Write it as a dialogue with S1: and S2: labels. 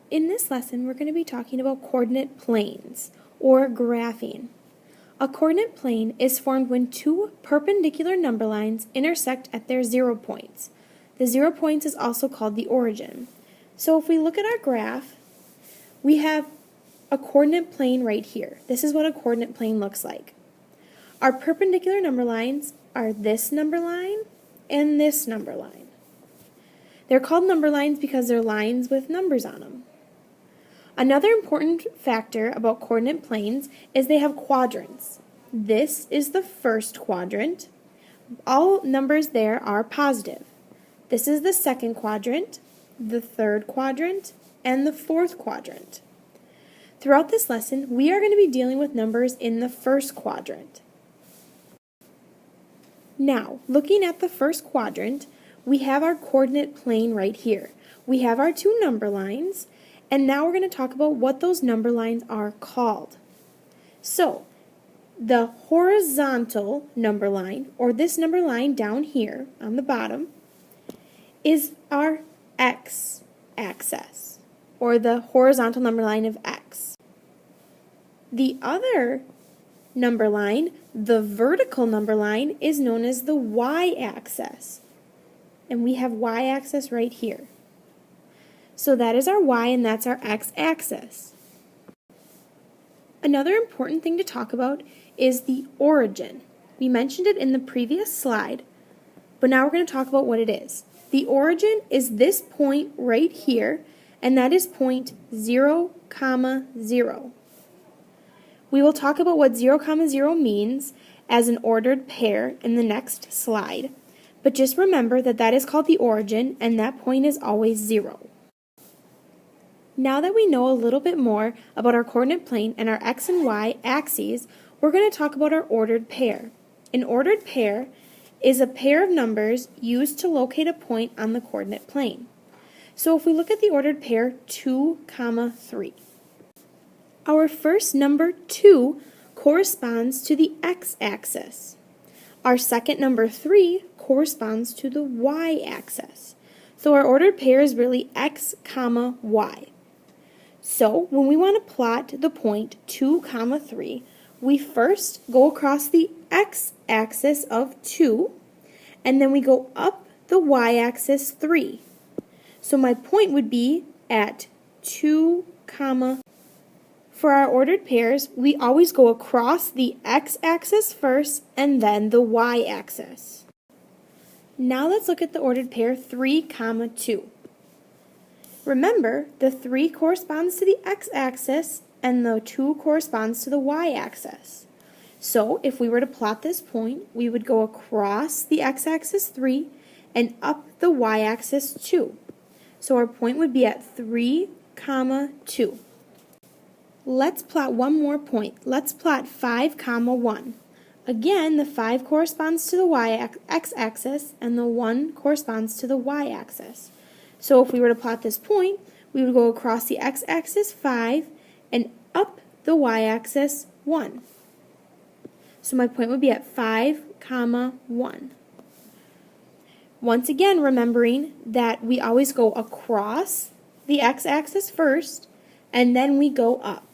S1: In this lesson, we're going to be talking about coordinate planes, or graphing. A coordinate plane is formed when two perpendicular number lines intersect at their 0 points. The 0 points is also called the origin. So if we look at our graph, we have a coordinate plane right here. This is what a coordinate plane looks like. Our perpendicular number lines are this number line and this number line. They're called number lines because they're lines with numbers on them. Another important factor about coordinate planes is they have quadrants. This is the first quadrant. All numbers there are positive. This is the second quadrant, the third quadrant, and the fourth quadrant. Throughout this lesson, we are going to be dealing with numbers in the first quadrant. Now, looking at the first quadrant, we have our coordinate plane right here. We have our two number lines, and now we're going to talk about what those number lines are called. So, the horizontal number line, or this number line down here on the bottom, is our x-axis, or the horizontal number line of x. The other number line, the vertical number line, is known as the y-axis. And we have y-axis right here. So that is our y and that's our x-axis. Another important thing to talk about is the origin. We mentioned it in the previous slide, but now we're going to talk about what it is. The origin is this point right here, and that is point 0, 0. We will talk about what 0, 0 means as an ordered pair in the next slide, but just remember that that is called the origin, and that point is always 0. Now that we know a little bit more about our coordinate plane and our x and y axes, we're going to talk about our ordered pair. An ordered pair is a pair of numbers used to locate a point on the coordinate plane. So if we look at the ordered pair 2, 3. Our first number 2 corresponds to the x-axis. Our second number 3 corresponds to the y-axis. So our ordered pair is really x, y. So when we want to plot the point 2, 3, we first go across the x-axis of 2, and then we go up the y-axis 3. So my point would be at 2, For our ordered pairs, we always go across the x-axis first and then the y-axis. Now let's look at the ordered pair 3, 2. Remember, the 3 corresponds to the x-axis and the 2 corresponds to the y-axis. So if we were to plot this point, we would go across the x-axis 3 and up the y-axis 2. So our point would be at 3, 2. Let's plot one more point. Let's plot 5, 1. Again, the 5 corresponds to the x-axis and the 1 corresponds to the y-axis. So if we were to plot this point, we would go across the x-axis 5 and up the y-axis 1. So my point would be at 5, 1. Once again, remembering that we always go across the x-axis first and then we go up.